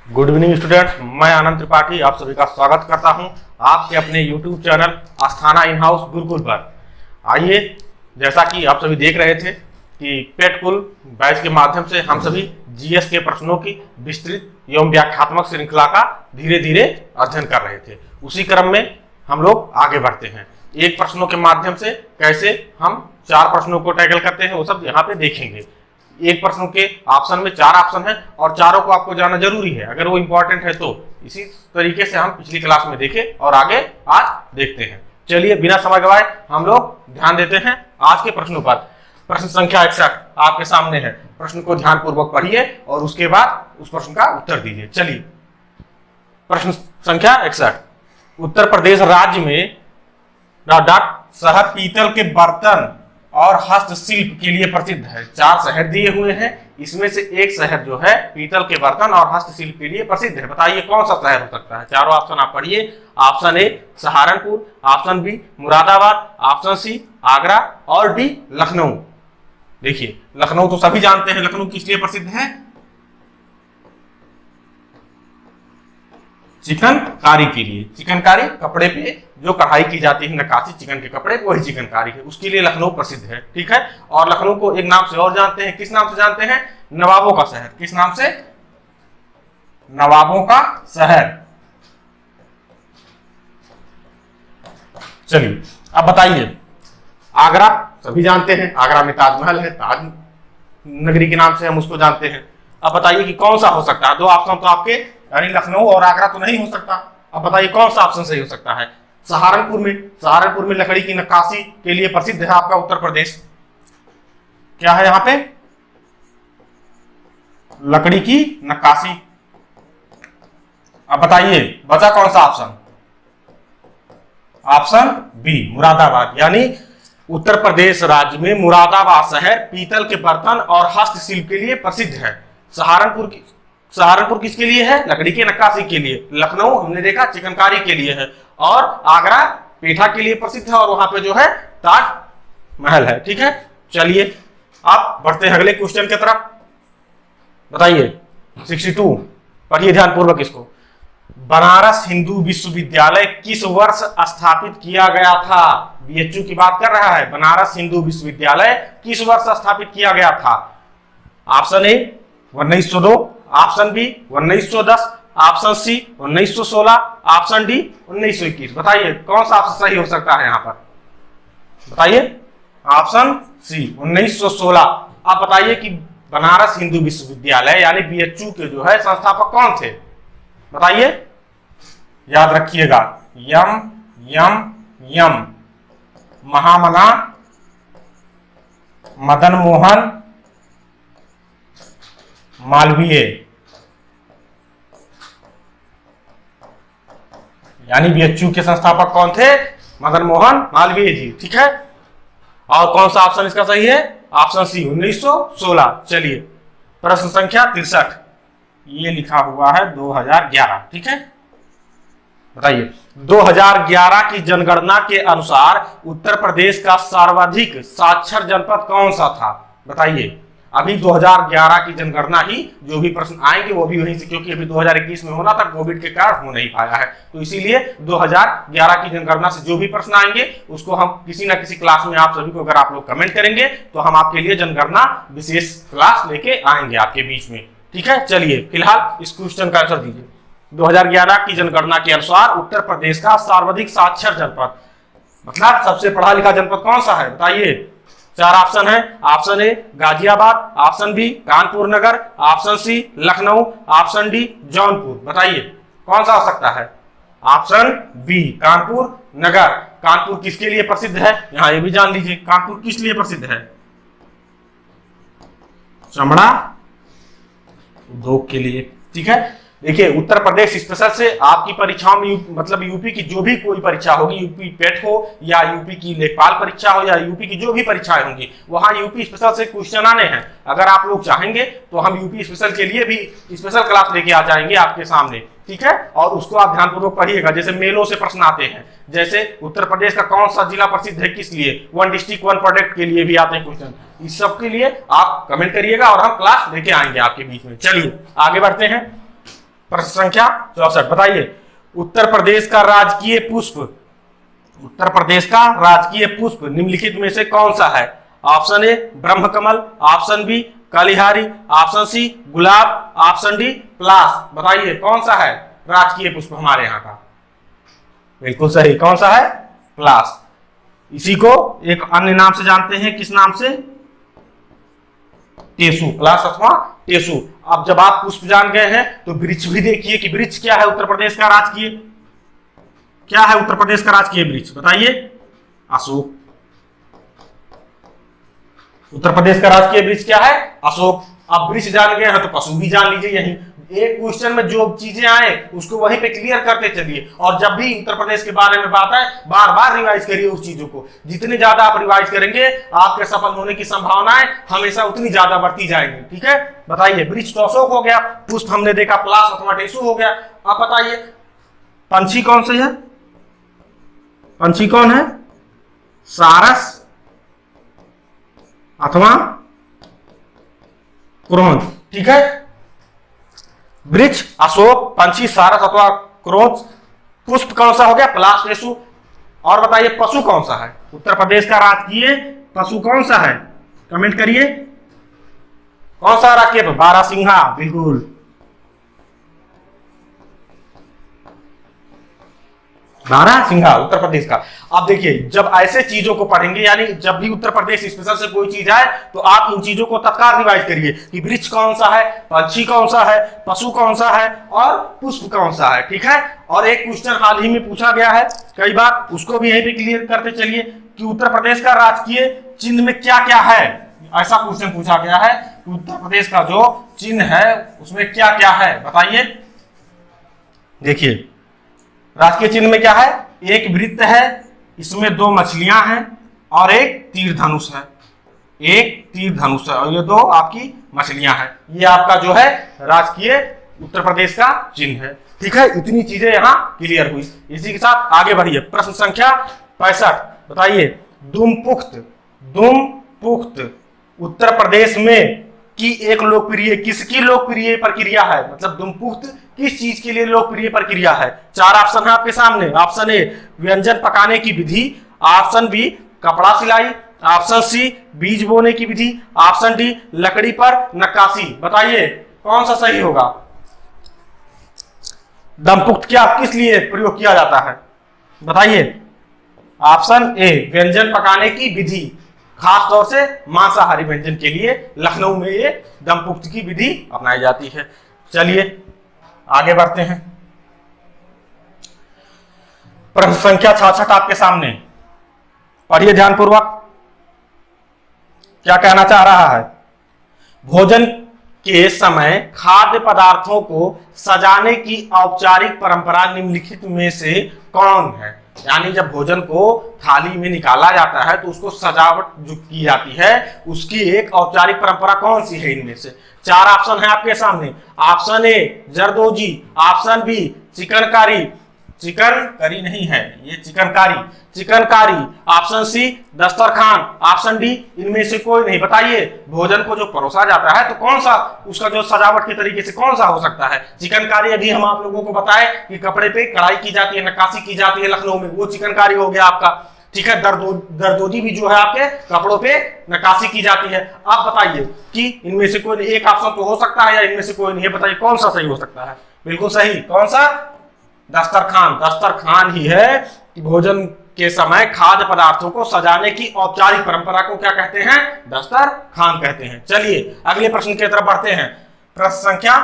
Good evening students, मैं आनंद त्रिपाठी आप सभी का स्वागत करता हूं आपके अपने YouTube channel आस्थाना in house Gurukul पर। आइए, जैसा कि आप सभी देख रहे थे कि पेटकुल बैच के माध्यम से हम सभी जीएस के प्रश्नों की विस्तृत एवं व्याख्यात्मक श्रृंखला का धीरे धीरे अध्ययन कर रहे थे। उसी क्रम में हम लोग आगे बढ़ते हैं। एक प्रश्नों के माध्यम से कैसे हम 4 प्रश्नों को टैकल करते हैं वो सब यहाँ पे देखेंगे। एक प्रश्न के ऑप्शन में 4 ऑप्शन है और चारों को आपको जानना जरूरी है अगर वो इंपॉर्टेंट है तो। इसी तरीके से हम पिछली क्लास में देखे और आगे आज देखते हैं। चलिए बिना समय गवाए हम लोग ध्यान देते हैं आज के प्रश्नों पर। प्रश्न संख्या 61 आपके सामने है। प्रश्न को ध्यान पूर्वक पढ़िए और उसके बाद उस प्रश्न का उत्तर दीजिए। चलिए, प्रश्न संख्या 61, उत्तर प्रदेश राज्य में शहर पीतल के बर्तन और हस्तशिल्प के लिए प्रसिद्ध है। 4 शहर दिए हुए हैं, इसमें से एक शहर जो है पीतल के बर्तन और हस्तशिल्प के लिए प्रसिद्ध है। बताइए कौन सा शहर हो सकता है। चारों ऑप्शन आप पढ़िए। Option A Saharanpur, option B Moradabad, option C Agra और डी लखनऊ। देखिए, लखनऊ तो सभी जानते हैं, लखनऊ किस लिए प्रसिद्ध है? चिकनकारी के लिए। चिकनकारी कपड़े पे जो कढ़ाई की जाती है, नक्काशी चिकन के कपड़े, वही चिकनकारी है, उसके लिए लखनऊ प्रसिद्ध है। ठीक है। और लखनऊ को एक नाम से और जानते हैं। किस नाम से जानते हैं? नवाबों का शहर। किस नाम से? नवाबों का शहर। चलिए अब बताइए, आगरा सभी जानते हैं, आगरा में ताजमहल है, ताज नगरी के नाम से हम उसको जानते हैं। अब बताइए कि कौन सा हो सकता है। 2 ऑप्शन तो आपके, यानी लखनऊ और आगरा तो नहीं हो सकता। अब बताइए कौन सा ऑप्शन सही हो सकता है। सहारनपुर में लकड़ी की नक्काशी के लिए प्रसिद्ध है आपका उत्तर प्रदेश। क्या है यहाँ पे? लकड़ी की नक्काशी। अब बताइए बचा कौन सा ऑप्शन? ऑप्शन बी मुरादाबाद, यानी उत्तर प्रदेश राज्य में मुरादाबाद शहर पीतल के बर्तन और हस्तशिल्प के लिए प्रसिद्ध है। सहारनपुर किसके लिए है? लकड़ी की नक्काशी के लिए। लखनऊ हमने देखा चिकनकारी के लिए है और आगरा पेठा के लिए प्रसिद्ध है और वहां पे जो है ताज महल है। ठीक है। चलिए अब बढ़ते हैं अगले क्वेश्चन की तरफ। बताइए 62, पढ़िए ध्यान पूर्वक इसको। बनारस हिंदू विश्वविद्यालय किस वर्ष स्थापित किया गया था? बीएचयू की बात कर रहा है। बनारस हिंदू विश्वविद्यालय किस वर्ष स्थापित किया गया था? Option A 1902, option B 1910, option C 1916, option D 1921। बताइए कौन सा ऑप्शन सही हो सकता है यहाँ पर? बताइए। Option C 1916। अब बताइए कि बनारस हिंदू विश्वविद्यालय यानी बीएचयू के जो है संस्थापक कौन थे? बताइए, याद रखिएगा। यम महामना मदन मोहन मालवीय, यानी बीएचयू के संस्थापक कौन थे? मदन मोहन मालवीय जी। ठीक है। और कौन सा ऑप्शन इसका सही है? Option C 1916। चलिए प्रश्न संख्या 63, ये लिखा हुआ है 2011। ठीक है। बताइए 2011 की जनगणना के अनुसार उत्तर प्रदेश का सर्वाधिक साक्षर जनपद कौन सा था? बताइए। अभी 2011 की जनगणना ही, जो भी प्रश्न आएंगे वो भी वहीं से, क्योंकि अभी 2021 में होना था, कोविड के कारण हो नहीं पाया है, तो इसीलिए 2011 की जनगणना से जो भी प्रश्न आएंगे उसको हम किसी ना किसी क्लास में आप सभी को, अगर आप लोग कमेंट करेंगे तो हम आपके लिए जनगणना विशेष क्लास लेके आएंगे आपके बीच में। ठीक है। चलिए फिलहाल इस क्वेश्चन का आंसर दीजिए। 2011 की जनगणना के अनुसार उत्तर प्रदेश का सर्वाधिक साक्षर जनपद, मतलब सबसे पढ़ा लिखा जनपद कौन सा है? बताइए। 4 ऑप्शन है। Option A Ghaziabad, option B Kanpur Nagar, option C Lucknow, option D Jaunpur. बताइए कौन सा हो सकता है? Option B Kanpur Nagar. कानपुर किसके लिए प्रसिद्ध है? यहां ये भी जान लीजिए, कानपुर किस लिए प्रसिद्ध है? चमड़ा उद्योग के लिए। ठीक है। देखिए उत्तर प्रदेश स्पेशल से आपकी परीक्षाओं में मतलब यूपी की जो भी कोई परीक्षा होगी, यूपी पेट हो या यूपी की लेखपाल परीक्षा हो या यूपी की जो भी परीक्षाएं होंगी, वहां यूपी स्पेशल से क्वेश्चन आने हैं। अगर आप लोग चाहेंगे तो हम यूपी स्पेशल के लिए भी स्पेशल क्लास लेके आ जाएंगे आपके सामने। ठीक है। और उसको आप ध्यानपूर्वक पढ़िएगा। जैसे मेलों से प्रश्न आते हैं, जैसे उत्तर प्रदेश का कौन सा जिला प्रसिद्ध है किस लिए, 1 डिस्ट्रिक्ट 1 प्रोडक्ट के लिए भी आते हैं क्वेश्चन। इस सब के लिए आप कमेंट करिएगा और हम क्लास लेके आएंगे आपके बीच में। चलिए आगे बढ़ते हैं। प्रश्न संख्या 64 बताइए उत्तर प्रदेश का राजकीय पुष्प, उत्तर प्रदेश का राजकीय पुष्प निम्नलिखित में से कौन सा है? ऑप्शन ए ब्रह्मकमल, ऑप्शन बी कलिहारी, ऑप्शन सी गुलाब, ऑप्शन डी पलाश। बताइए कौन सा है राजकीय पुष्प हमारे यहाँ का? बिल्कुल सही, कौन सा है? पलाश। इसी को एक अन्य नाम से जानते हैं, किस नाम से? टेसु, पलाश अथवा टेसु। अब जब आप पुष्प जान गए हैं तो वृक्ष भी देखिए कि वृक्ष क्या है उत्तर प्रदेश का राजकीय, क्या है उत्तर प्रदेश का राजकीय वृक्ष? बताइए। अशोक। उत्तर प्रदेश का राजकीय वृक्ष क्या है? अशोक। अब वृक्ष जान गए हैं तो पशु भी जान लीजिए। यही एक क्वेश्चन में जो चीजें आए उसको वहीं पे क्लियर करते चलिए, और जब भी उत्तर प्रदेश के बारे में बात आए बार बार रिवाइज करिए उस चीजों को। जितने ज्यादा आप रिवाइज करेंगे आपके सफल होने की संभावनाएं हमेशा उतनी ज्यादा बढ़ती जाएंगी। ठीक है, बताइए वृक्ष तो अशोक हो गया, पुष्प हमने देखा पलाश अथवा टेसु हो गया। अब बताइए पंछी कौन से है? पंछी कौन है? सारस अथवा क्रोंच। ठीक है, वृक्ष अशोक, पंछी सारस अथवा क्रोंच, पुष्प कौन सा हो गया? पलाश टेसु। और बताइए पशु कौन सा है? उत्तर प्रदेश का राजकीय पशु कौन सा है? कमेंट करिए कौन सा राजकीय? बारहसिंघा। बिल्कुल, बारहसिंघा उत्तर प्रदेश का। अब देखिए जब ऐसे चीजों को पढ़ेंगे, यानी जब भी उत्तर प्रदेश स्पेशल से कोई चीज आए तो आप इन चीजों को तत्काल रिवाइज करिए कि वृक्ष कौन सा है, पंछी कौन सा है, पशु कौन सा है और पुष्प कौन सा है। ठीक है, और एक क्वेश्चन हाल ही में पूछा गया है कई बार, उसको भी यहीं पे क्लियर करते चलिए कि उत्तर प्रदेश का राजकीय चिन्ह में क्या क्या है। ऐसा क्वेश्चन पूछा गया है कि उत्तर प्रदेश का जो चिन्ह है उसमें क्या क्या है, बताइए। देखिए राजकीय चिन्ह में क्या है? एक वृत्त है, इसमें दो मछलियां हैं और एक तीर धनुष है, एक तीर धनुष है और ये दो आपकी मछलियां हैं। ये आपका जो है राजकीय उत्तर प्रदेश का चिन्ह है। ठीक है, इतनी चीजें यहां क्लियर हुई। इसी के साथ आगे बढ़िए, प्रश्न संख्या 65 बताइए दुमपुख्त, दुमपुख्त उत्तर प्रदेश में की एक लोकप्रिय, किसकी लोकप्रिय प्रक्रिया है? मतलब दुमपुख्त किस चीज के लिए लोकप्रिय प्रक्रिया है? चार ऑप्शन है आपके सामने। ऑप्शन ए व्यंजन पकाने की विधि, ऑप्शन बी कपड़ा सिलाई, ऑप्शन सी बीज बोने की विधि, ऑप्शन डी लकड़ी पर नक्काशी। बताइए कौन सा सही होगा? दमपुख्त क्या किस लिए प्रयोग किया जाता है? बताइए। ऑप्शन ए व्यंजन पकाने की विधि, खास तौर से मांसाहारी व्यंजन के लिए लखनऊ में ये दमपुख्त की विधि अपनाई जाती है। चलिए आगे बढ़ते हैं, प्रश्न संख्या 66 आपके सामने, पढ़िए ध्यानपूर्वक क्या कहना चाह रहा है। भोजन के समय खाद्य पदार्थों को सजाने की औपचारिक परंपरा निम्नलिखित में से कौन है? यानी जब भोजन को थाली में निकाला जाता है तो उसको सजावट जो की जाती है उसकी एक औपचारिक परंपरा कौन सी है? इनमें से चार ऑप्शन है आपके सामने। Option A zardozi, option B chikankari, chicken curry नहीं है ये चिकनकारी, चिकनकारी, ऑप्शन सी दस्तरखान, ऑप्शन डी इनमें से कोई नहीं। बताइए भोजन को जो परोसा जाता है तो कौन सा उसका जो सजावट के तरीके से कौन सा हो सकता है? चिकनकारी अभी हम आप लोगों को बताए कि कपड़े पे कढ़ाई की जाती है, नक्काशी की जाती है लखनऊ में, वो चिकनकारी हो गया आपका। ठीक है, दरदोजी भी जो है आपके कपड़ों पे नक्काशी की जाती है। आप बताइए कि इनमें से कोई एक ऑप्शन तो हो सकता है या इनमें से कोई नहीं है, बताइए कौन सा सही हो सकता है? बिल्कुल सही, कौन सा? दस्तरखान। दस्तरखान ही है कि भोजन के समय खाद्य पदार्थों को सजाने की औपचारिक परंपरा को क्या कहते हैं? दस्तरखान कहते हैं। चलिए अगले प्रश्न की तरफ बढ़ते हैं, प्रश्न संख्या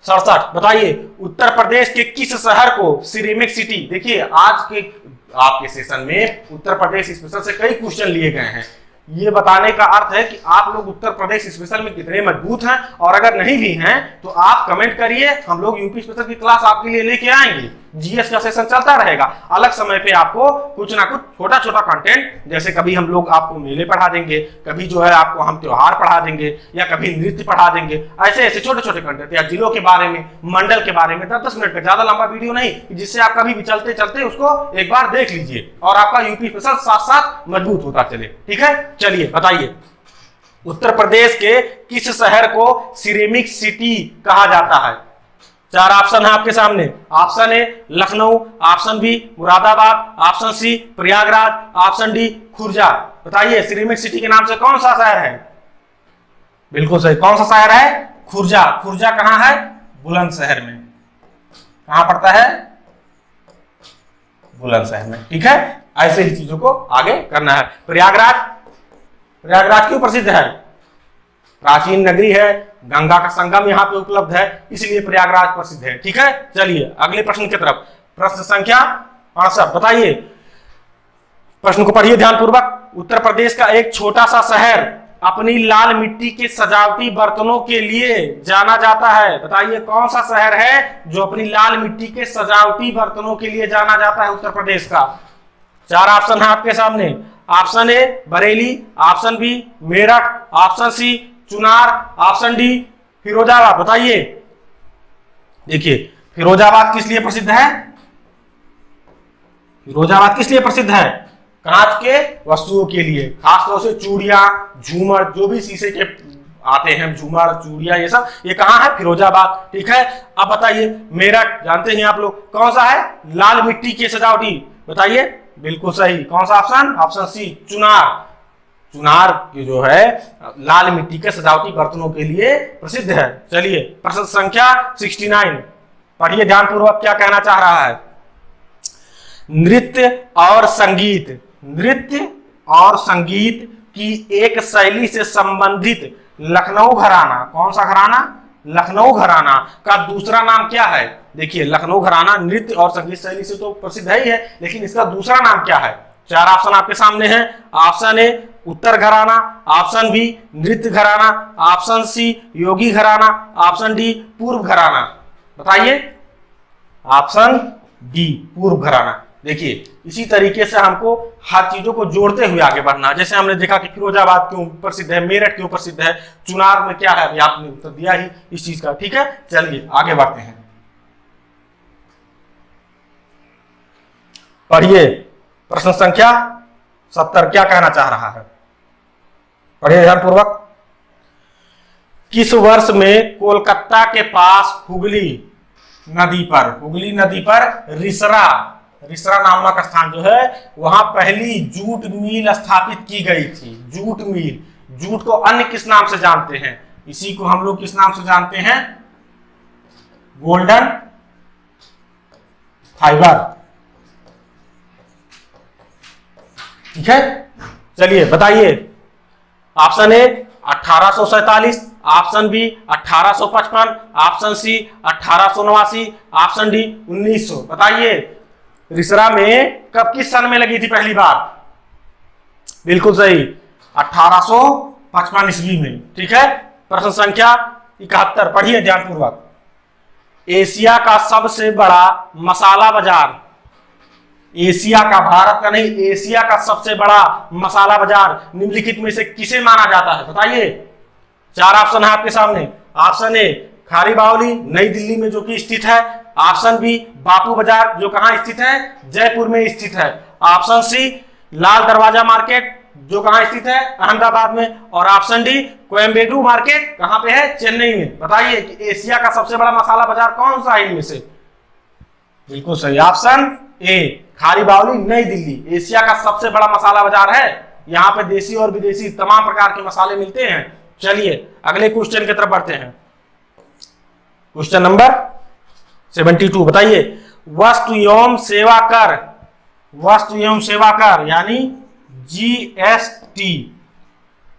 67 बताइए उत्तर प्रदेश के किस शहर को सिरेमिक सिटी, देखिए आज के आपके सेशन में उत्तर प्रदेश स्पेशल से कई क्वेश्चन लिए गए हैं। ये बताने का अर्थ है कि आप लोग उत्तर प्रदेश स्पेशल में कितने मजबूत हैं, और अगर नहीं भी हैं तो आप कमेंट करिए, हम लोग यूपी स्पेशल की क्लास आपके लिए लेके आएंगे। जीएस का सेशन चलता रहेगा, अलग समय पे आपको कुछ ना कुछ छोटा छोटा कंटेंट, जैसे कभी हम लोग आपको मेले पढ़ा देंगे, कभी जो है आपको हम त्योहार पढ़ा देंगे, या कभी नृत्य पढ़ा देंगे, ऐसे ऐसे छोटे छोटे कंटेंट, या जिलों के बारे में, मंडल के बारे में 10-10 मिनट का, ज्यादा लंबा वीडियो नहीं, जिससे आप कभी भी चलते चलते उसको एक बार देख लीजिए और आपका यूपी स्पेशल साथ साथ मजबूत होता चले। ठीक है, चलिए बताइए उत्तर प्रदेश के किस शहर को सिरेमिक सिटी कहा जाता है? चार ऑप्शन है आपके सामने। Option A Lucknow, option B Moradabad, option C Prayagraj, option D Khurja. बताइए सिरेमिक सिटी के नाम से कौन सा शहर है? बिल्कुल सही, कौन सा शहर है? खुर्जा। खुर्जा कहां है? बुलंदशहर में। कहां पड़ता है? बुलंदशहर में। ठीक है, ऐसे ही चीजों को आगे करना है। प्रयागराज, प्रयागराज क्यों प्रसिद्ध है? प्राचीन नगरी है, गंगा का संगम यहाँ पे उपलब्ध है, इसलिए प्रयागराज प्रसिद्ध है। ठीक है, चलिए अगले प्रश्न की तरफ। प्रश्न संख्या 68। बताइए, प्रश्न को पढ़िए ध्यानपूर्वक। उत्तर प्रदेश का एक छोटा सा शहर अपनी लाल मिट्टी के सजावटी बर्तनों के लिए जाना जाता है। बताइए कौन सा शहर है जो अपनी लाल मिट्टी के सजावटी बर्तनों के लिए जाना जाता है उत्तर प्रदेश का? चार ऑप्शन है आपके सामने। Option A Bareilly, option B Meerut, option C Chunar, option D Firozabad. बताइए, देखिए फिरोजाबाद किस लिए प्रसिद्ध है? फिरोजाबाद किस लिए प्रसिद्ध है? कांच के वस्तुओं के लिए, खासतौर से चूड़ियां, झूमर, जो भी शीशे के आते हैं, झूमर, चूड़ियां, ये सब, ये कहां है? फिरोजाबाद। ठीक है, अब बताइए मेरठ, जानते हैं आप लोग, कौन सा है? लाल मिट्टी की सजावटी। बताइए, बिल्कुल सही, कौन सा option? Option C Chunar. Chunar की जो है लाल मिट्टी के सजावटी बर्तनों के लिए प्रसिद्ध है। चलिए प्रश्न संख्या 69 पढ़िए ध्यानपूर्वक, क्या कहना चाह रहा है? नृत्य और संगीत, नृत्य और संगीत की एक शैली से संबंधित लखनऊ घराना, कौन सा घराना? लखनऊ घराना का दूसरा नाम क्या है? देखिए लखनऊ घराना नृत्य और संगीत शैली से तो प्रसिद्ध है ही है, लेकिन इसका दूसरा नाम क्या है? चार ऑप्शन आपके सामने हैं। ऑप्शन ए उत्तर घराना, ऑप्शन बी नृत्य घराना, ऑप्शन सी योगी घराना, ऑप्शन डी पूर्व घराना। बताइए, ऑप्शन डी पूर्व घराना। देखिए इसी तरीके से हमको हर चीजों को जोड़ते हुए आगे बढ़ना। जैसे हमने देखा कि फिरोजाबाद क्यों प्रसिद्ध है, मेरठ क्यों प्रसिद्ध है, चुनार में क्या है, आपने उत्तर दिया ही इस चीज का। ठीक है, चलिए आगे बढ़ते हैं। पढ़िए प्रश्न संख्या 70 क्या कहना चाह रहा है? पढ़िए ध्यानपूर्वक। किस वर्ष में कोलकाता के पास हुगली नदी पर रिसरा नामक स्थान जो है वहां पहली जूट मिल स्थापित की गई थी? जूट मिल, जूट को अन्य किस नाम से जानते हैं? इसी को हम लोग किस नाम से जानते हैं? Golden fibre. ठीक है, चलिए बताइए। Option A 1847, option B 1855, option C 1889, option D 1900। बताइए रिसरा में कब किस सन में लगी थी पहली बार? बिल्कुल सही, 1855 ईस्वी में। ठीक है, प्रश्न संख्या 71 पढ़िए ध्यानपूर्वक। एशिया का सबसे बड़ा मसाला बाजार, एशिया का, भारत का नहीं, एशिया का सबसे बड़ा मसाला बाजार निम्नलिखित में से किसे माना जाता है? बताइए, चार ऑप्शन है आपके सामने। ऑप्शन ए खारी बावली नई दिल्ली में जो कि स्थित है, ऑप्शन बी बापू बाजार जो कहां स्थित है? जयपुर में स्थित है, ऑप्शन सी लाल दरवाजा मार्केट जो कहां स्थित है? अहमदाबाद में, और ऑप्शन डी कोयम्बेडू मार्केट कहां पे है? चेन्नई में। बताइए कि एशिया का सबसे बड़ा मसाला बाजार कौन सा है इनमें से? बिल्कुल सही, ऑप्शन ए खारी बावली नई दिल्ली एशिया का सबसे बड़ा मसाला बाजार है। यहाँ पे देसी और विदेशी तमाम प्रकार के मसाले मिलते हैं। चलिए अगले क्वेश्चन की तरफ बढ़ते हैं। क्वेश्चन नंबर 72 बताइए, वस्तु एवं सेवा कर, वस्तु एवं सेवा कर यानी जीएसटी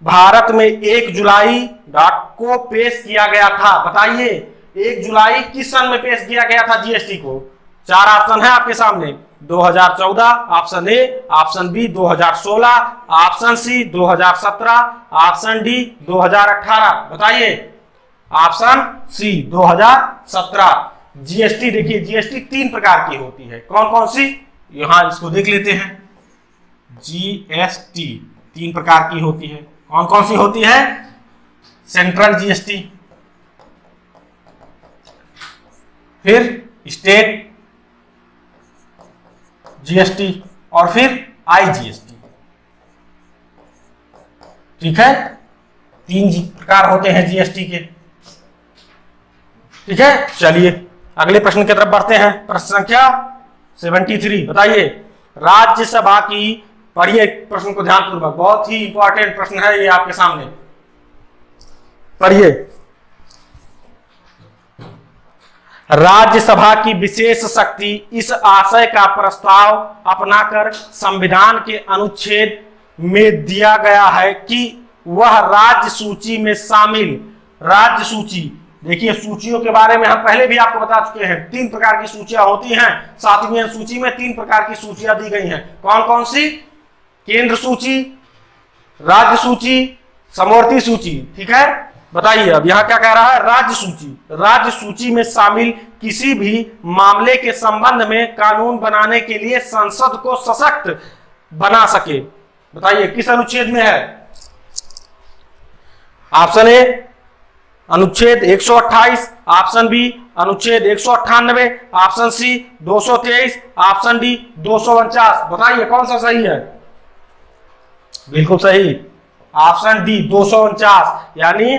भारत में 1 जुलाई को पेश किया गया था। बताइए 1 जुलाई किस सन में पेश किया गया था जीएसटी को? चार ऑप्शन है आपके सामने। 2014, option A, option B 2016, option C 2017, option D 2018। बताइए, ऑप्शन सी 2017। जीएसटी देखिए, जीएसटी 3 प्रकार की होती है। कौन कौन सी? यहां इसको देख लेते हैं। जीएसटी 3 प्रकार की होती है। कौन कौन सी होती है? सेंट्रल जीएसटी, फिर स्टेट जीएसटी और फिर आईजीएसटी। ठीक है, 3 प्रकार होते हैं जीएसटी के। ठीक है, चलिए अगले प्रश्न की तरफ बढ़ते हैं। प्रश्न संख्या 73, बताइए राज्यसभा की, पढ़िए प्रश्न को ध्यानपूर्वक, बहुत ही इंपॉर्टेंट प्रश्न है ये आपके सामने, पढ़िए। राज्यसभा की विशेष शक्ति इस आशय का प्रस्ताव अपनाकर संविधान के अनुच्छेद में दिया गया है कि वह राज्य सूची में शामिल, राज्य सूची, देखिए सूचियों के बारे में हम पहले भी आपको बता चुके हैं, 3 प्रकार की सूचियां होती हैं। 7वीं सूची में 3 प्रकार की सूचियां दी गई हैं। कौन कौन सी? केंद्र सूची, राज्य सूची, समवर्ती सूची। ठीक है, बताइए अब यहां क्या कह रहा है? राज्य सूची। राज्य सूची में शामिल किसी भी मामले के संबंध में कानून बनाने के लिए संसद को सशक्त बना सके। बताइए किस अनुच्छेद में है? ऑप्शन ए अनुच्छेद 128, ऑप्शन बी अनुच्छेद 198, ऑप्शन सी 223, ऑप्शन डी 249। बताइए कौन सा सही है? बिल्कुल सही, ऑप्शन डी 249। यानी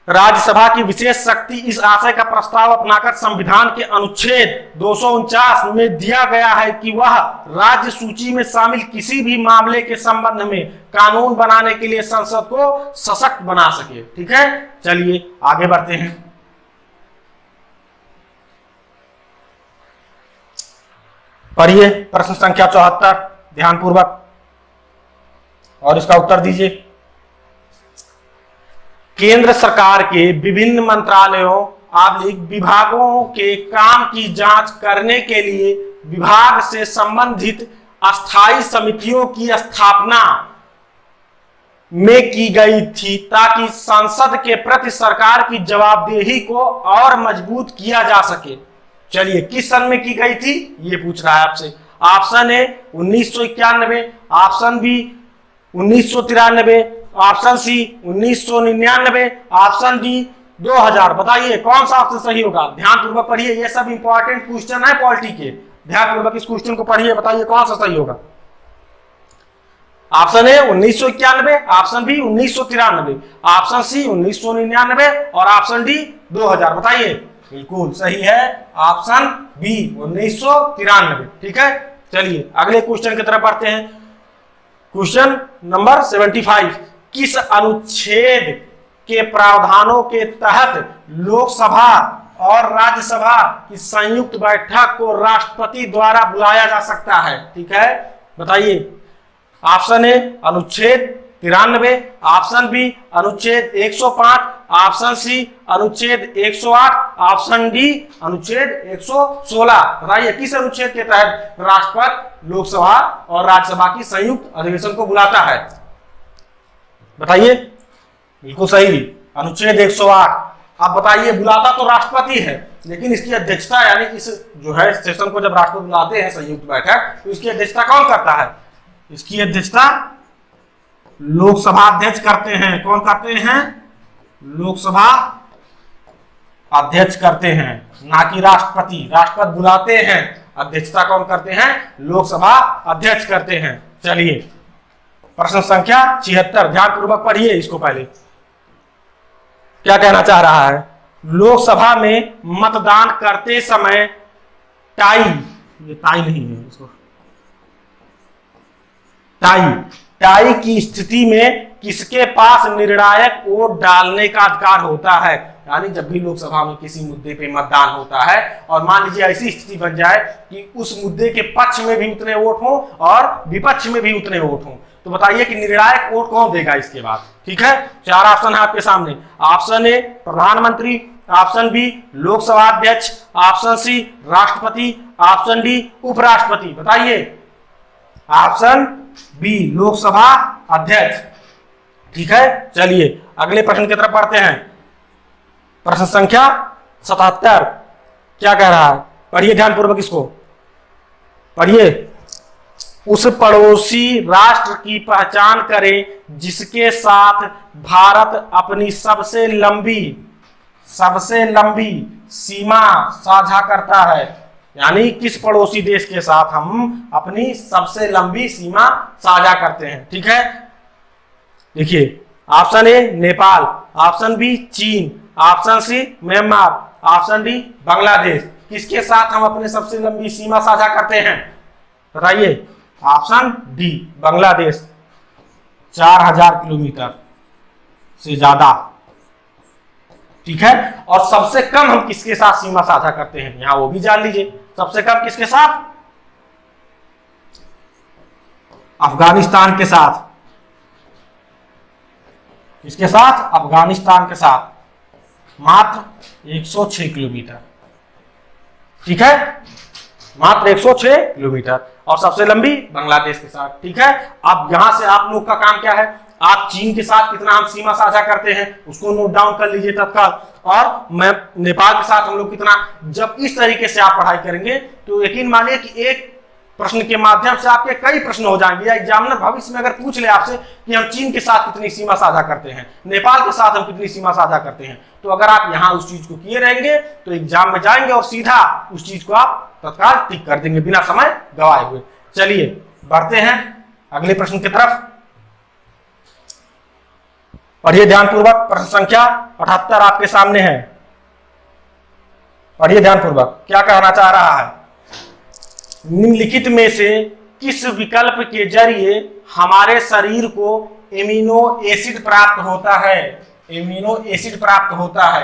राज्यसभा की विशेष शक्ति इस आशय का प्रस्ताव अपनाकर संविधान के अनुच्छेद 249 में दिया गया है कि वह राज्य सूची में शामिल किसी भी मामले के संबंध में कानून बनाने के लिए संसद को सशक्त बना सके। ठीक है, चलिए आगे बढ़ते हैं। पढ़िए प्रश्न संख्या 74 ध्यानपूर्वक और इसका उत्तर दीजिए। केंद्र सरकार के विभिन्न मंत्रालयों आदि विभागों के काम की जांच करने के लिए विभाग से संबंधित अस्थायी समितियों की स्थापना में की गई थी ताकि संसद के प्रति सरकार की जवाबदेही को और मजबूत किया जा सके। चलिए किस सन में की गई थी ये पूछ रहा है आपसे। Option A 1991, option B 1993, option C 1999, option D 2000। बताइए कौन सा ऑप्शन सही होगा? ध्यानपूर्वक पढ़िए, ये सब इंपॉर्टेंट क्वेश्चन है पॉलिटी के, ध्यानपूर्वक इस क्वेश्चन को पढ़िए, बताइए कौन सा सही होगा। Option A 1991, option B 1993, option C 1999 और ऑप्शन डी 2000। बताइए, बिल्कुल सही है ऑप्शन बी 1993। ठीक है, चलिए अगले क्वेश्चन की तरफ बढ़ते हैं। क्वेश्चन नंबर 75, किस अनुच्छेद के प्रावधानों के तहत लोकसभा और राज्यसभा की संयुक्त बैठक को राष्ट्रपति द्वारा बुलाया जा सकता है? ठीक है, बताइए। ऑप्शन ए अनुच्छेद 93, ऑप्शन बी अनुच्छेद 105, ऑप्शन सी अनुच्छेद 108, ऑप्शन डी अनुच्छेद 116। बताइए किस अनुच्छेद के तहत राष्ट्रपति लोकसभा और राज्यसभा की संयुक्त अधिवेशन को बुलाता है? बताइए, बिल्कुल सही अनुच्छेद 108। अब बताइए, बुलाता तो राष्ट्रपति है लेकिन इसकी अध्यक्षता, यानी इस जो है सेशन को जब राष्ट्रपति बुलाते हैं संयुक्त बैठक, तो इसकी अध्यक्षता कौन करता है? इसकी अध्यक्षता लोकसभा अध्यक्ष करते हैं। कौन करते हैं? लोकसभा अध्यक्ष करते हैं, ना कि राष्ट्रपति। राष्ट्रपति बुलाते हैं, अध्यक्षता कौन करते हैं? लोकसभा अध्यक्ष करते हैं। चलिए प्रश्न संख्या 76 ध्यानपूर्वक पढ़िए इसको। पहले क्या कहना चाह रहा है? लोकसभा में मतदान करते समय टाई, ये टाई नहीं है इसको, टाई की स्थिति में किसके पास निर्णायक वोट डालने का अधिकार होता है? यानी जब भी लोकसभा में किसी मुद्दे पे मतदान होता है और मान लीजिए ऐसी स्थिति बन जाए कि उस मुद्दे के पक्ष में भी उतने वोट हों और विपक्ष में भी उतने वोट हों, तो बताइए कि निर्णायक वोट कौन देगा इसके बाद? ठीक है, 4 ऑप्शन है आपके सामने। ऑप्शन ए प्रधानमंत्री, ऑप्शन बी लोकसभा अध्यक्ष, ऑप्शन सी राष्ट्रपति, ऑप्शन डी उपराष्ट्रपति। बताइए, ऑप्शन बी लोकसभा अध्यक्ष। ठीक है, चलिए अगले प्रश्न की तरफ बढ़ते हैं। प्रश्न संख्या 77 क्या कह रहा है? पढ़िए ध्यानपूर्वक इसको, पढ़िए। उस पड़ोसी राष्ट्र की पहचान करें जिसके साथ भारत अपनी सबसे लंबी सीमा साझा करता है। यानी किस पड़ोसी देश के साथ हम अपनी सबसे लंबी सीमा साझा करते हैं? ठीक है, देखिए option A Nepal, option B चीन, option C Myanmar, option D Bangladesh. किसके साथ हम अपने सबसे लंबी सीमा साझा करते हैं, बताइए। ऑप्शन डी बांग्लादेश, 4000 किलोमीटर से ज्यादा, ठीक है। और सबसे कम हम किसके साथ सीमा साझा करते हैं, यहां वो भी जान लीजिए। सबसे कम किसके साथ, अफगानिस्तान के साथ। किसके साथ, अफगानिस्तान के साथ, मात्र 106 किलोमीटर, ठीक है, मात्र 106 किलोमीटर। और सबसे लंबी बांग्लादेश के साथ, ठीक है। अब यहां से आप लोग का काम क्या है, आप चीन के साथ कितना हम सीमा साझा करते हैं उसको नोट डाउन कर लीजिए तत्काल। और मैं नेपाल के साथ हम लोग कितना, जब इस तरीके से आप पढ़ाई करेंगे तो यकीन मानिए कि एक प्रश्न के माध्यम से आपके कई प्रश्न हो जाएंगे। या एग्जामिनर भविष्य में अगर पूछ ले आपसे कि हम चीन के साथ कितनी सीमा साझा करते हैं, नेपाल के साथ हम कितनी सीमा साझा करते हैं, तो अगर आप यहां उस चीज को किए रहेंगे तो एग्जाम में जाएंगे और सीधा उस चीज को आप तत्काल टिक कर देंगे बिना समय गवाए हुए। चलिए बढ़ते हैं अगले प्रश्न की तरफ। पढ़िए ध्यानपूर्वक, प्रश्न संख्या 78 आपके सामने है। पढ़िए ध्यानपूर्वक, क्या कहना चाह रहा है। निम्नलिखित में से किस विकल्प के जरिए हमारे शरीर को एमिनो एसिड प्राप्त होता है, एमिनो एसिड प्राप्त होता है,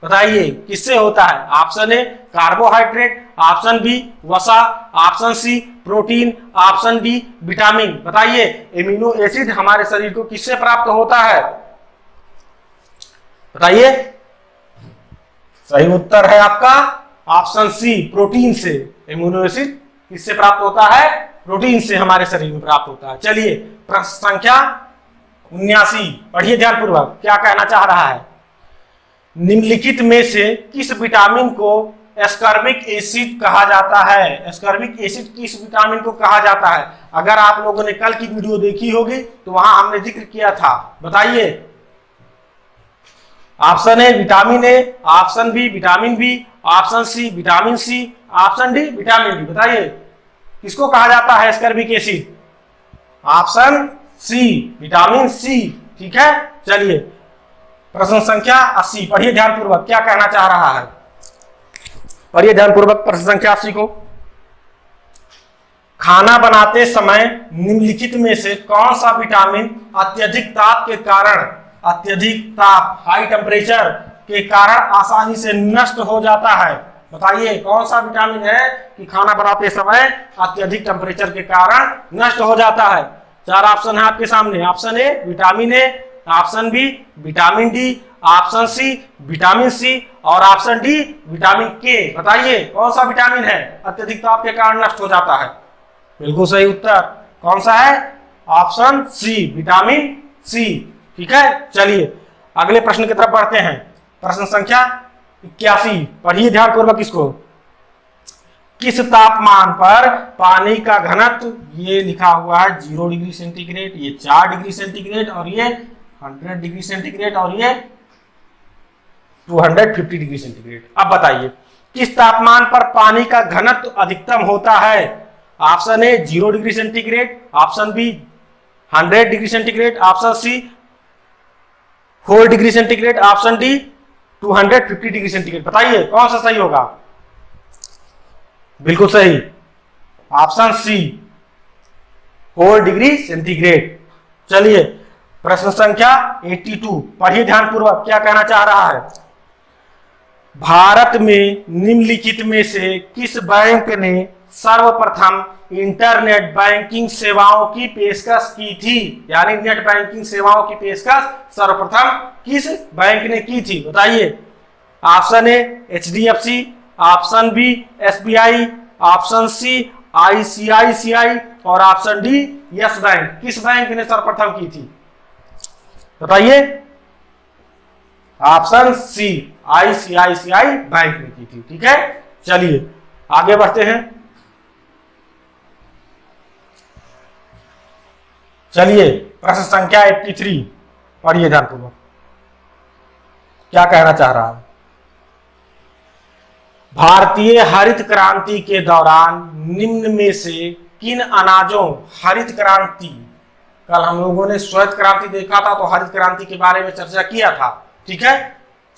बताइए किससे होता है। Option A carbohydrate, option B वसा, option C protein, option D vitamin. बताइए एमिनो एसिड हमारे शरीर को किससे प्राप्त होता है, बताइए। सही उत्तर है आपका ऑप्शन सी प्रोटीन से। एमिनो एसिड किससे प्राप्त होता है, प्रोटीन से हमारे शरीर में प्राप्त होता है। चलिए प्रश्न संख्या 79 पढ़िए ध्यानपूर्वक, क्या कहना चाह रहा है। निम्नलिखित में से किस विटामिन को एस्कॉर्बिक एसिड कहा जाता है, एस्कॉर्बिक एसिड किस विटामिन को कहा जाता है। अगर आप लोगों ने कल की वीडियो देखी होगी तो वहां हमने जिक्र किया था, बताइए। Option A vitamin A, option B vitamin B, option C vitamin C, option D vitamin D. बताइए किसको कहा जाता है ascorbic acid, option C vitamin C, ठीक है। चलिए प्रश्न संख्या 80 पढ़िए ध्यानपूर्वक, क्या कहना चाह रहा है। पढ़िए ध्यानपूर्वक प्रश्न संख्या 80 को। खाना बनाते समय निम्नलिखित में से कौन सा विटामिन अत्यधिक ताप के कारण, अत्यधिक ताप हाई टेम्परेचर के कारण आसानी से नष्ट हो जाता है। बताइए कौन सा विटामिन है कि खाना बनाते समय अत्यधिक टेम्परेचर के कारण नष्ट हो जाता है। चार ऑप्शन है आपके सामने। Option A vitamin A, option B vitamin D, option C vitamin C और ऑप्शन डी विटामिन के। बताइए कौन सा विटामिन है अत्यधिक ताप के कारण नष्ट हो जाता है। बिल्कुल सही उत्तर कौन सा है, ऑप्शन सी विटामिन सी, ठीक है। चलिए अगले प्रश्न की तरफ बढ़ते हैं। प्रश्न संख्या 81 पढ़िए ध्यानपूर्वक इसको। किस तापमान पर पानी का घनत्व, ये लिखा हुआ है 0 डिग्री सेंटीग्रेड, ये 4 डिग्री सेंटीग्रेड और ये 100 डिग्री सेंटीग्रेड और ये 250 डिग्री सेंटीग्रेड। अब बताइए किस तापमान पर पानी का घनत्व अधिकतम होता है। Option A 0 degree centigrade, option B 100 degree centigrade, option C 4 degree centigrade, option D 250 degree centigrade. बताइए कौन सा सही होगा। बिल्कुल सही ऑप्शन सी 4 डिग्री सेंटीग्रेड। चलिए प्रश्न संख्या 82 पढ़िए ध्यानपूर्वक, क्या कहना चाह रहा है। भारत में निम्नलिखित में से किस बैंक ने सर्वप्रथम इंटरनेट बैंकिंग सेवाओं की पेशकश की थी, यानी नेट बैंकिंग सेवाओं की पेशकश सर्वप्रथम किस बैंक ने की थी। बताइए option A HDFC, option B SBI, option C ICICI और ऑप्शन डी यस बैंक। किस बैंक ने सर्वप्रथम की थी, बताइए। ऑप्शन सी ICICI बैंक ने की थी, ठीक है। चलिए आगे बढ़ते हैं। चलिए प्रश्न संख्या 83 पढ़िए ध्यानपूर्वक, क्या कहना चाह रहा है। भारतीय हरित क्रांति के दौरान निम्न में से किन अनाजों, हरित क्रांति, कल हम लोगों ने श्वेत क्रांति देखा था तो हरित क्रांति के बारे में चर्चा किया था, ठीक है।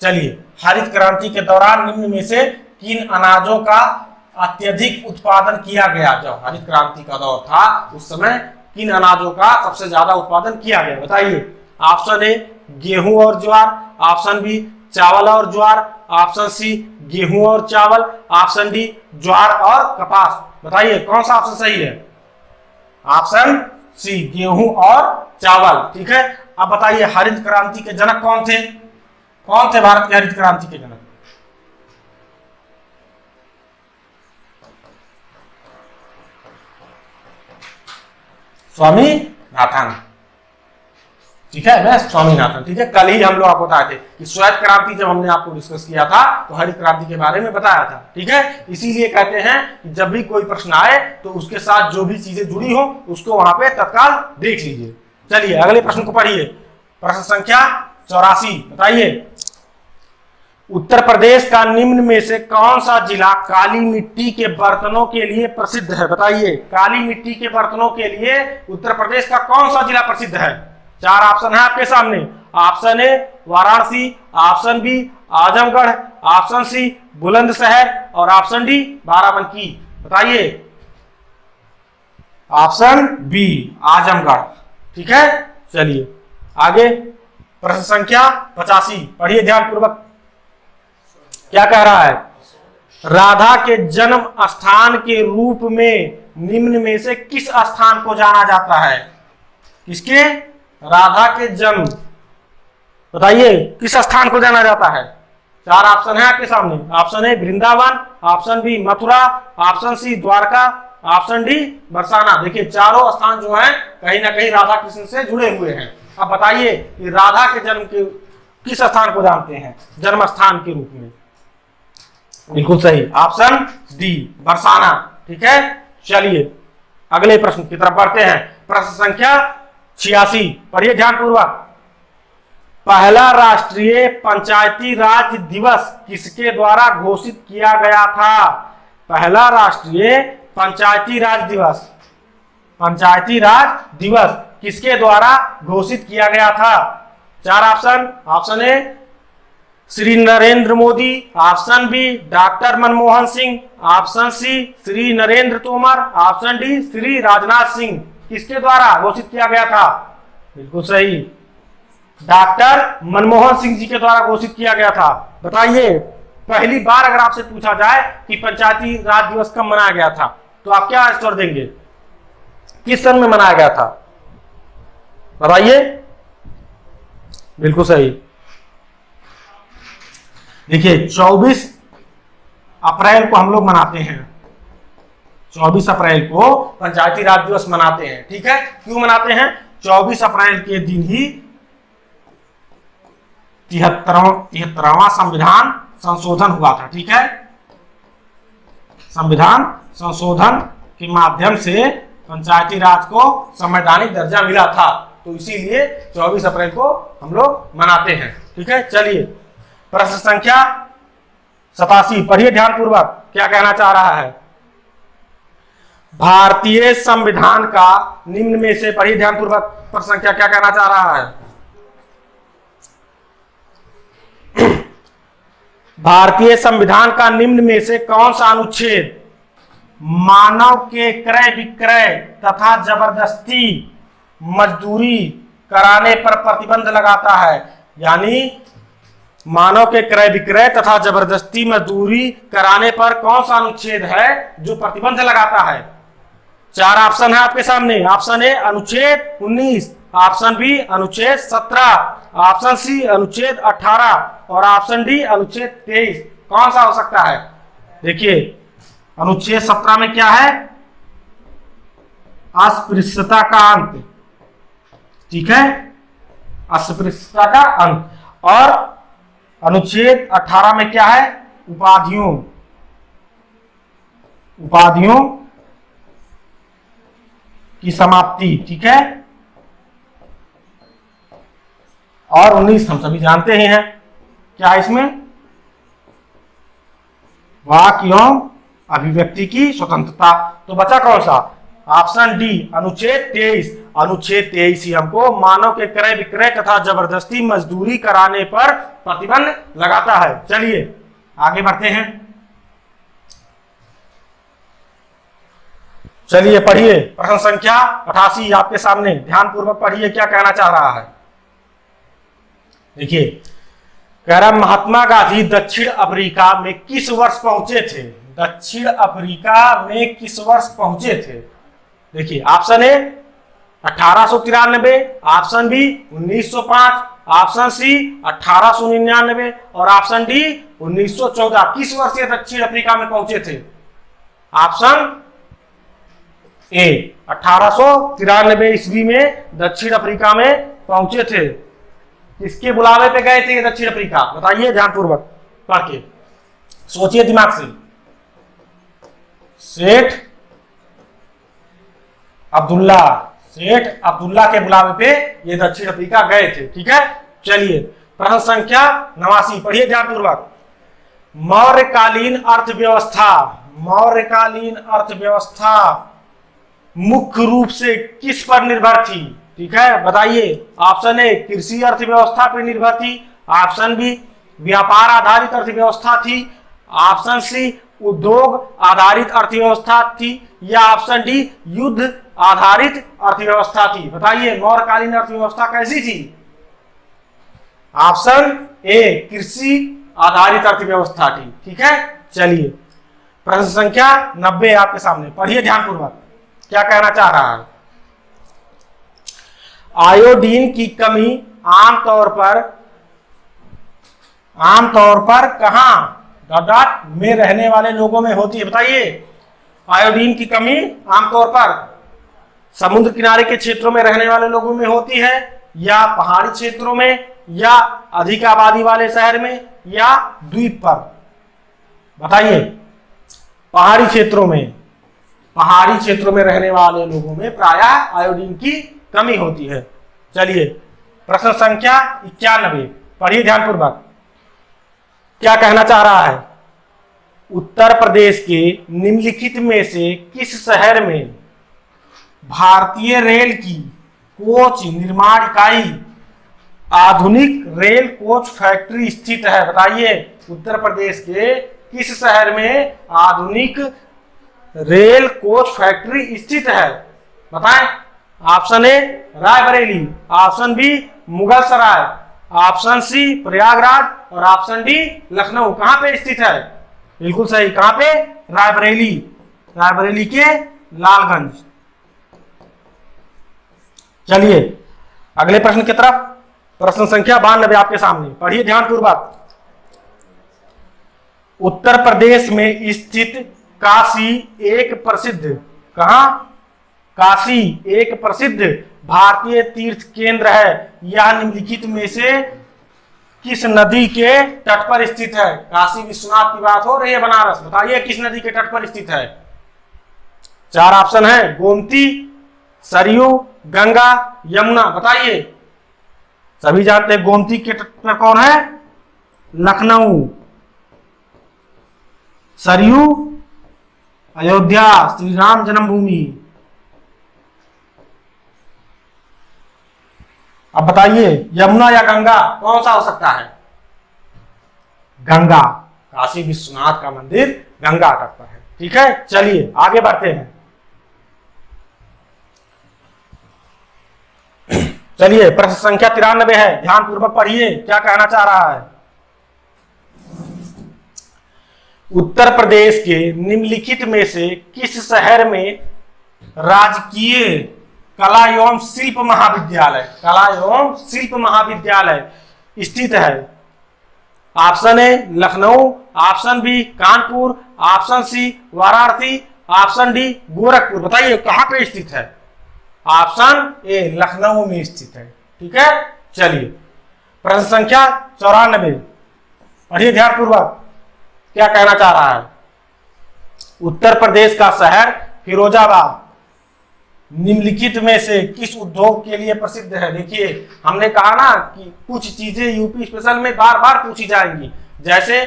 चलिए, हरित क्रांति के दौरान निम्न में से किन अनाजों का अत्यधिक उत्पादन किया गया? जब हरित क्रांति का दौर था उस समय किन अनाजों का सबसे ज्यादा उत्पादन किया गया, बताइए। ऑप्शन ए गेहूं और ज्वार, ऑप्शन बी चावल और ज्वार, ऑप्शन सी गेहूं और चावल, ऑप्शन डी ज्वार और कपास। बताइए कौन सा ऑप्शन सही है? ऑप्शन सी गेहूं और चावल, ठीक है। अब बताइए हरित क्रांति के जनक कौन थे? कौन थे भारत के हरित क्रांति के जनक? स्वामीनाथन, ठीक है, मैं स्वामीनाथन, ठीक है। कल ही हम लोग आपको बताए थे कि श्वेत क्रांति जब हमने आपको डिस्कस किया था तो हरित क्रांति के बारे में बताया था, ठीक है। इसीलिए कहते हैं कि जब भी कोई प्रश्न आए तो उसके साथ जो भी चीजें जुड़ी हो उसको वहां पे तत्काल देख लीजिए। चलिए अगले प्रश्न को पढ़िए। प्रश्न संख्या 84, बताइए उत्तर प्रदेश का निम्न में से कौन सा जिला काली मिट्टी के बर्तनों के लिए प्रसिद्ध है? बताइए काली मिट्टी के बर्तनों के लिए उत्तर प्रदेश का कौन सा जिला प्रसिद्ध है? 4 ऑप्शन है आपके सामने। Option A Varanasi, option B Azamgarh, option C Bulandshahr और ऑप्शन डी बाराबंकी। बताइए ऑप्शन बी आजमगढ़, ठीक है। चलिए आगे प्रश्न संख्या 85, पढ़िए ध्यानपूर्वक। क्या कह रहा है? राधा के जन्म स्थान के रूप में निम्न में से किस स्थान को जाना जाता है? किसके? राधा के जन्म, बताइए किस स्थान को जाना जाता है? 4 ऑप्शन है आपके सामने। Option A Vrindavan, option B Mathura, option C Dwarka, option D Barsana. देखिए चारों स्थान जो हैं कहीं ना कहीं राधा कृष्ण से जुड़े हुए हैं। अब बताइए कि राधा के जन्म के किस स्थान को जानते हैं जन्म स्थान के रूप में? बिल्कुल सही, ऑप्शन डी बरसाना, ठीक है। चलिए अगले प्रश्न की तरफ बढ़ते हैं। प्रश्न संख्या 86, पढ़िए ध्यानपूर्वक। पहला राष्ट्रीय पंचायती राज दिवस किसके द्वारा घोषित किया गया था? पहला राष्ट्रीय पंचायती राज दिवस, पंचायती राज दिवस किसके द्वारा घोषित किया गया था? 4 option. Option A Shri Narendra Modi, option B doctor Manmohan Singh, option C Shri Narendra Tomar, option D Shri Rajnath Singh. किसके द्वारा घोषित किया गया था? बिल्कुल सही, डॉक्टर मनमोहन सिंह जी के द्वारा घोषित किया गया था। बताइए पहली बार अगर आपसे पूछा जाए कि पंचायती राज दिवस कब मनाया गया था तो आप क्या आंसर देंगे? किस सन में मनाया गया था? बताइए। बिल्कुल सही, देखिए 24 अप्रैल को हम लोग मनाते हैं। 24 अप्रैल को पंचायती राज दिवस मनाते हैं, ठीक है। क्यों मनाते हैं? 24 अप्रैल के दिन ही 73वां संविधान संशोधन हुआ था, ठीक है। संविधान संशोधन के माध्यम से पंचायती राज को संवैधानिक दर्जा मिला था, तो इसीलिए 24 अप्रैल को हम लोग मनाते हैं, ठीक है। चलिए प्रश्न संख्या 87, पढ़िए ध्यानपूर्वक। क्या कहना चाह रहा है? भारतीय संविधान का निम्न में से, पढ़िए ध्यानपूर्वक प्रश्न संख्या क्या कहना चाह रहा है? भारतीय संविधान का निम्न में से कौन सा अनुच्छेद मानव के क्रय विक्रय तथा जबरदस्ती मजदूरी कराने पर प्रतिबंध लगाता है? यानी मानव के क्रय विक्रय तथा जबरदस्ती मजदूरी कराने पर कौन सा अनुच्छेद है जो प्रतिबंध लगाता है? 4 ऑप्शन है आपके सामने। ऑप्शन ए अनुच्छेद 19, ऑप्शन बी अनुच्छेद 17, ऑप्शन सी अनुच्छेद 18 और ऑप्शन डी अनुच्छेद 23। कौन सा हो सकता है? देखिए अनुच्छेद 17 में क्या है? अस्पृश्यता का अंत, ठीक है, अस्पृश्यता का अंत। और अनुच्छेद 18 में क्या है? उपाधियों, उपाधियों की समाप्ति, ठीक है। और 19 हम सभी जानते ही हैं क्या इसमें? वाक एवं अभिव्यक्ति की स्वतंत्रता। तो बचा कौन सा? ऑप्शन डी अनुच्छेद 23। अनुच्छेद 23 ही हमको मानव के क्रय विक्रय तथा जबरदस्ती मजदूरी कराने पर प्रतिबंध लगाता है। चलिए आगे बढ़ते हैं। चलिए पढ़िए प्रश्न संख्या 88 आपके सामने, ध्यान पूर्वक पढ़िए क्या कहना चाह रहा है। देखिए कह रहा महात्मा गांधी दक्षिण अफ्रीका में किस वर्ष पहुंचे थे? दक्षिण अफ्रीका में किस वर्ष पहुंचे थे? देखिए option A 1893, option B 1905, option C 1899 और ऑप्शन डी 1914। किस वर्ष ये दक्षिण अफ्रीका में पहुंचे थे? ऑप्शन ए 1893 ईस्वी में दक्षिण अफ्रीका में पहुंचे थे। किसके बुलावे पे गए थे ये दक्षिण अफ्रीका? बताइए ध्यानपूर्वक पढ़ के, सोचिए दिमाग से। सेठ अब्दुल्ला के बुलावे पे ये दक्षिण अफ्रीका गए थे। ठीक है, चलिए प्रश्न संख्या 89 पढ़िए ध्यानपूर्वक। मौर्यकालीन अर्थव्यवस्था मुख्य रूप से किस पर निर्भर थी? ठीक है, बताइए। ऑप्शन ए कृषि अर्थव्यवस्था पर निर्भर थी, ऑप्शन बी व्यापार आधारित अर्थव्यवस्था थी, ऑप्शन सी उद्योग आधारित अर्थव्यवस्था थी या ऑप्शन डी युद्ध आधारित अर्थव्यवस्था थी। बताइए मौर्यकालीन अर्थव्यवस्था कैसी थी? ऑप्शन ए कृषि आधारित अर्थव्यवस्था थी। ठीक है, चलिए प्रश्न संख्या 90 आपके सामने, पढ़िए ध्यानपूर्वक क्या कहना चाह रहा है। आयोडीन की कमी आमतौर पर कहां में रहने वाले लोगों में होती है? बताइए आयोडीन की कमी आमतौर पर समुद्र किनारे के क्षेत्रों में रहने वाले लोगों में होती है या पहाड़ी क्षेत्रों में या अधिक आबादी वाले शहर में या द्वीप पर? बताइए। पहाड़ी क्षेत्रों में रहने वाले लोगों में प्रायः आयोडीन की कमी होती है। चलिए प्रश्न संख्या 91 पढ़िए ध्यानपूर्वक क्या कहना चाह रहा है। उत्तर प्रदेश के निम्नलिखित में से किस शहर में भारतीय रेल की कोच निर्माण इकाई आधुनिक रेल कोच फैक्ट्री स्थित है? बताइए उत्तर प्रदेश के किस शहर में आधुनिक रेल कोच फैक्ट्री स्थित है? बताएं। Option A Raebareli, option B Mughal Sarai, option C Prayagraj और ऑप्शन डी लखनऊ। कहां पे स्थित है? बिल्कुल सही, कहां पे? रायबरेली के लालगंज। चलिए अगले प्रश्न की तरफ, प्रश्न संख्या 92 आपके सामने, पढ़िए ध्यानपूर्वक। उत्तर प्रदेश में स्थित काशी एक प्रसिद्ध भारतीय तीर्थ केंद्र है। यह निम्नलिखित में से किस नदी के तट पर स्थित है? काशी विश्वनाथ की बात हो रही है, बनारस। बताइए किस नदी के तट पर स्थित है? 4 ऑप्शन है, गोमती, सरयू, गंगा, यमुना। बताइए। सभी जानते हैं गोमती के तट पर कौन है? लखनऊ। सरयू अयोध्या, श्री राम जन्मभूमि। अब बताइए यमुना या गंगा कौन सा हो सकता है? गंगा। काशी विश्वनाथ का मंदिर गंगा तट पर है। ठीक है, चलिए आगे बढ़ते हैं। चलिए प्रश्न संख्या 93 है, ध्यान पूर्वक पढ़िए क्या कहना चाह रहा है। उत्तर प्रदेश के निम्नलिखित में से किस शहर में राजकीय कला एवं शिल्प महाविद्यालय स्थित है? Option A Lucknow, option B Kanpur, option C Varanasi, option D Gorakhpur. बताइए कहां पे स्थित है? ऑप्शन ए लखनऊ में स्थित है। ठीक है, चलिए प्रश्न संख्या 94 पढ़िए ध्यानपूर्वक क्या कहना चाह रहा है। उत्तर प्रदेश का शहर फिरोजाबाद निम्नलिखित में से किस उद्योग के लिए प्रसिद्ध है? देखिए हमने कहा ना कि कुछ चीजें यूपी स्पेशल में बार बार पूछी जाएंगी, जैसे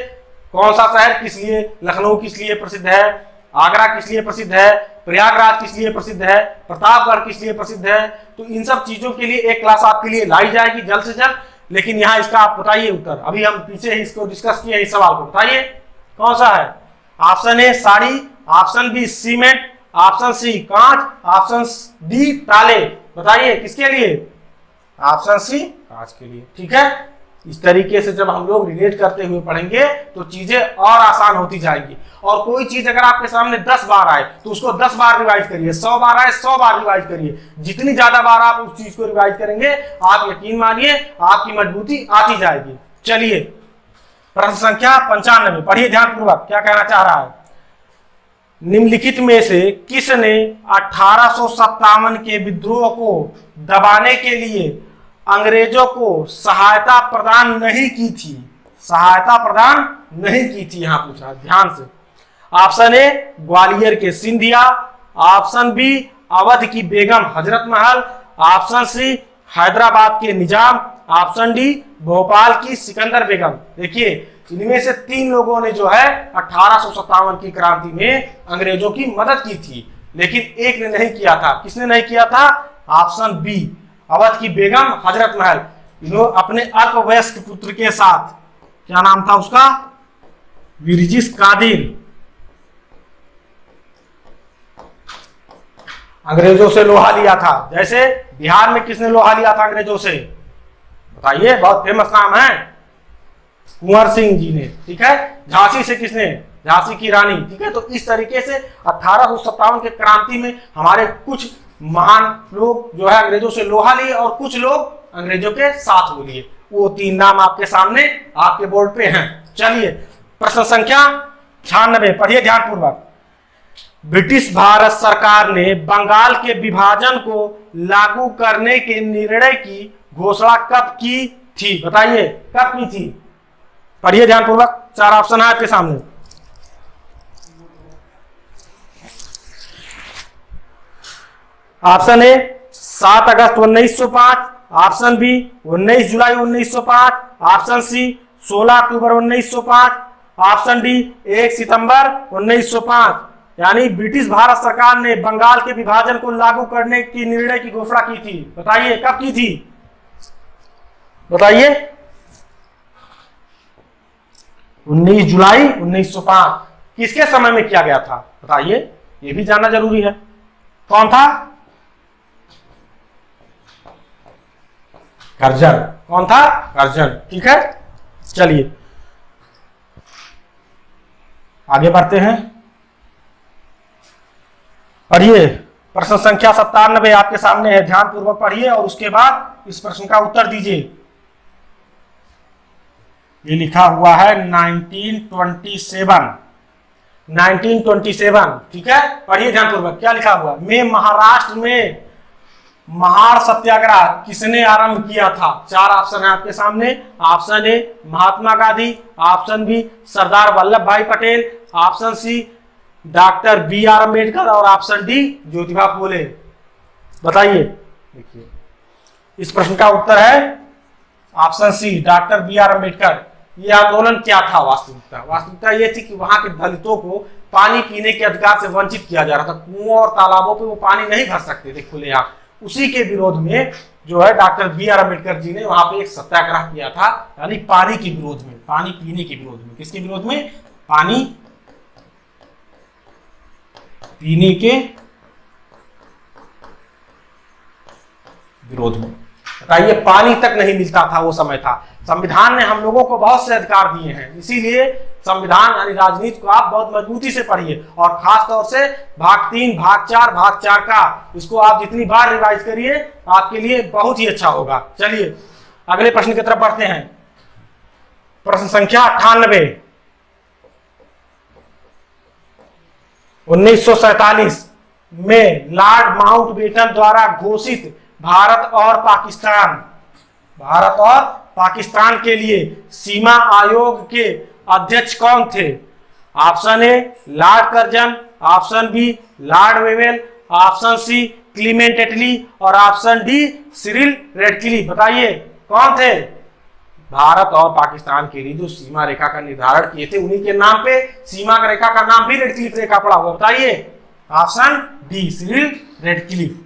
कौन सा शहर किस लिए, लखनऊ किस लिए प्रसिद्ध है, आगरा किस लिए प्रसिद्ध है, प्रयागराज किस लिए प्रसिद्ध है, प्रतापगढ़ किस लिए प्रसिद्ध है। तो इन सब चीजों के लिए एक क्लास आपके लिए लाई जाएगी जल्द से जल्द। लेकिन यहाँ इसका आप बताइए उत्तर, अभी हम पीछे ही इसको डिस्कस किए इस सवाल को, बताइए कौन सा है। Option A sari, option B cement, option C कांच, ऑप्शन डी ताले। बताइए किसके लिए, ऑप्शन सी कांच के लिए। ठीक है, इस तरीके से जब हम लोग रिलेट करते हुए पढ़ेंगे तो चीजें और आसान होती जाएंगी। और कोई चीज अगर आपके सामने 10 बार आए तो उसको 10 बार रिवाइज करिए, 100 बार आए 100 बार रिवाइज करिए। जितनी ज्यादा बार आप उस चीज को रिवाइज करेंगे, आप यकीन मानिए आपकी मजबूती आती जाएगी। चलिए प्रश्न संख्या 95, पढ़िए ध्यानपूर्वक क्या कहना चाह रहा है। निम्नलिखित में से किसने 1857 के विद्रोह को दबाने के लिए अंग्रेजों को सहायता प्रदान नहीं की थी, सहायता प्रदान नहीं की थी, यहां पूछा ध्यान से। ऑप्शन ए ग्वालियर के सिंधिया, ऑप्शन बी अवध की बेगम हजरत महल, ऑप्शन सी हैदराबाद के निजाम, ऑप्शन डी भोपाल की सिकंदर बेगम। देखिए इनमें से 3 लोगों ने जो है 1857 की क्रांति में अंग्रेजों की मदद की थी, लेकिन एक ने नहीं किया था। किसने नहीं किया था, ऑप्शन बी अवध की बेगम हजरत महल। इन्होंने अपने अल्पवयस्क पुत्र के साथ, क्या नाम था उसका, विरजिस कादिर, अंग्रेजों से लोहा लिया था। जैसे बिहार में किसने लोहा लिया था अंग्रेजों से, बताइए, बहुत फेमस नाम है, कुंवर सिंह जी ने। ठीक है, झांसी से किसने, झांसी की रानी। ठीक है, तो इस तरीके से 1857 के क्रांति में हमारे कुछ महान लोग जो है अंग्रेजों से लोहा लिए और कुछ लोग अंग्रेजों के साथ हो लिए। वो 3 नाम आपके सामने आपके बोर्ड पे हैं। चलिए प्रश्न संख्या 96, पढ़िए ध्यानपूर्वक। ब्रिटिश भारत सरकार ने बंगाल के विभाजन को लागू करने के निर्णय की घोषणा कब की थी, बताइए कब की थी। पढ़िए ध्यानपूर्वक, 4 ऑप्शन है आपके सामने। ऑप्शन ए 7 अगस्त 1905, ऑप्शन बी 19 जुलाई 1905, ऑप्शन सी 16 अक्टूबर 1905, ऑप्शन डी 1 सितंबर 1905। यानी ब्रिटिश भारत सरकार ने बंगाल के विभाजन को लागू करने की निर्णय की घोषणा की थी। बताइए कब की थी, बताइए। 19 जुलाई 1905। किसके समय में किया गया था, बताइए, यह भी जानना जरूरी है। कौन था, कर्जन। कौन था, कर्जन। ठीक है, चलिए आगे बढ़ते हैं। पढ़िए प्रश्न संख्या 97 आपके सामने है, ध्यानपूर्वक पढ़िए और उसके बाद इस प्रश्न का उत्तर दीजिए। ये लिखा हुआ है 1927। ठीक है, पढ़िए ध्यानपूर्वक क्या लिखा हुआ है। महाराष्ट्र में महार सत्याग्रह किसने आरंभ किया था। 4 ऑप्शन है आपके सामने। Option A Mahatma Gandhi, option B Sardar Vallabh Bhai Patel, option C doctor B R Ambedkar और ऑप्शन डी ज्योतिबा फूले। बताइए, देखिए इस प्रश्न का उत्तर है option C doctor B R Ambedkar. ये आंदोलन क्या था, वास्तविकता ये थी कि वहां के दलितों को पानी पीने के अधिकार से वंचित किया जा रहा था। कुओं और तालाबों पे वो पानी नहीं भर सकते थे खुले आम। उसी के विरोध में जो है doctor B R Ambedkar ji ने वहां पे एक सत्याग्रह किया था, यानी पानी के विरोध में, पानी पीने के विरोध में। किसके विरोध में, पानी पीने के विरोध में। बताइए, पानी तक नहीं मिलता था, वो समय था। संविधान ने हम लोगों को बहुत से अधिकार दिए हैं, इसीलिए संविधान यानी राजनीति को आप बहुत मजबूती से पढ़िए और खास तौर से भाग 3, भाग 4 का इसको आप जितनी बार रिवाइज करिए आपके लिए बहुत ही अच्छा होगा। चलिए अगले प्रश्न की तरफ बढ़ते हैं। प्रश्न संख्या 98। 1947 में लॉर्ड माउंटबेटन द्वारा घोषित भारत और पाकिस्तान के लिए सीमा आयोग के अध्यक्ष कौन थे। Option A Lord Curzon, option B Lord Wavell, option C Clement Attlee और ऑप्शन डी सिरिल रेडक्लिफ। बताइए कौन थे, भारत और पाकिस्तान के लिए जो सीमा रेखा का निर्धारण किए थे, उन्हीं के नाम पे सीमा रेखा का नाम भी रेडक्लिफ रेखा पड़ा हुआ। बताइए, ऑप्शन डी, सिरिल रेडक्लिफ।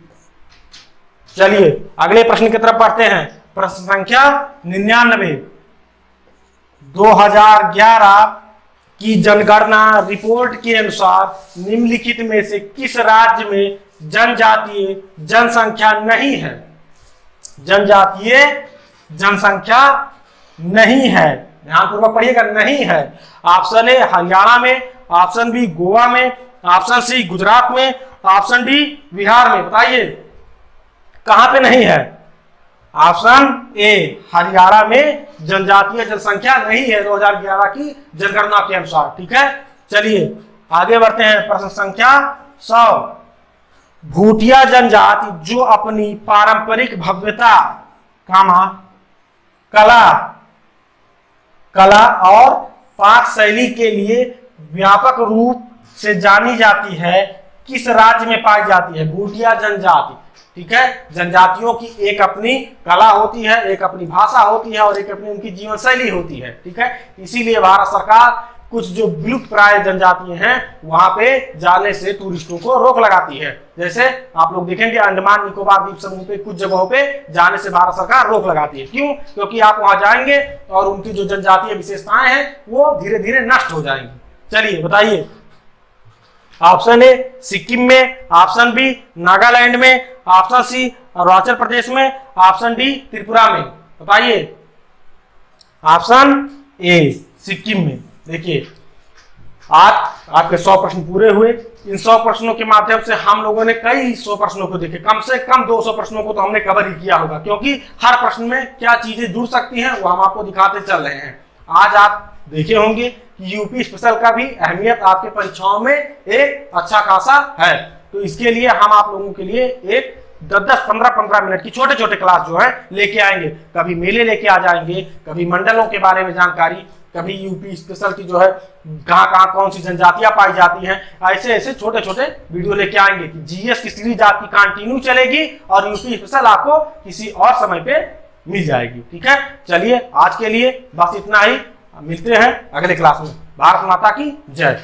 चलिए अगले प्रश्न की तरफ बढ़ते हैं। प्रश्न संख्या 99। 2011 की जनगणना रिपोर्ट के अनुसार निम्नलिखित में से किस राज्य में जनजातीय जनसंख्या नहीं है? जनजातीय जनसंख्या नहीं है, ध्यानपूर्वक पढ़िएगा, नहीं है। ऑप्शन ए हरियाणा में, ऑप्शन बी गोवा में, ऑप्शन सी गुजरात में, ऑप्शन डी बिहार में। बताइए कहां पे नहीं है? ऑप्शन ए हरियाणा में जनजातीय जनसंख्या नहीं है 2011 की जनगणना के अनुसार। ठीक है, चलिए आगे बढ़ते हैं। प्रश्न संख्या 100। भूटिया जनजाति जो अपनी पारंपरिक भव्यता, कला और पाक शैली के लिए व्यापक रूप से जानी जाती है, किस राज्य में पाई जाती है? भूटिया जनजाति। ठीक है, जनजातियों की एक अपनी कला होती है, एक अपनी भाषा होती है और एक अपनी उनकी जीवन शैली होती है। ठीक है, इसीलिए भारत सरकार कुछ जो विलुप्त प्राय जनजातियां हैं वहां पे जाने से टूरिस्टों को रोक लगाती है। जैसे आप लोग देखेंगे अंडमान निकोबार द्वीप समूह पे कुछ जगहों पे जाने से भारत सरकार रोक लगाती है। क्यों? क्योंकि आप वहां जाएंगे और उनकी जो जनजातीय विशेषताएं हैं वो धीरे धीरे नष्ट हो जाएंगी। चलिए बताइए, ऑप्शन ए सिक्किम में, ऑप्शन बी नागालैंड में, ऑप्शन सी अरुणाचल प्रदेश में, ऑप्शन डी त्रिपुरा में। बताइए, ऑप्शन ए सिक्किम में। देखिए आज आपके 100 प्रश्न पूरे हुए। इन 100 प्रश्नों के माध्यम से हम लोगों ने कई 100 प्रश्नों को देखे, कम से कम 200 प्रश्नों को तो हमने कवर ही किया होगा, क्योंकि हर प्रश्न में क्या चीजें जुड़ सकती हैं वो हम आपको दिखाते चल रहे हैं। आज आप देखे होंगे कि यूपी स्पेशल का भी अहमियत आपके परीक्षाओं में एक अच्छा खासा है। तो इसके लिए हम आप लोगों के लिए एक 10-10, 15-15 मिनट की छोटे छोटे क्लास जो है लेके आएंगे। कभी मेले लेके आ जाएंगे, कभी मंडलों के बारे में जानकारी, कभी यूपी स्पेशल की जो है कहाँ कौन सी जनजातियां पाई जाती हैं, ऐसे ऐसे छोटे छोटे वीडियो लेके आएंगे कि जीएस की सीरीज आपकी कंटिन्यू चलेगी और यूपी स्पेशल आपको किसी और समय पे मिल जाएगी। ठीक है, चलिए आज के लिए बस इतना ही, मिलते हैं अगले क्लास में। भारत माता की जय।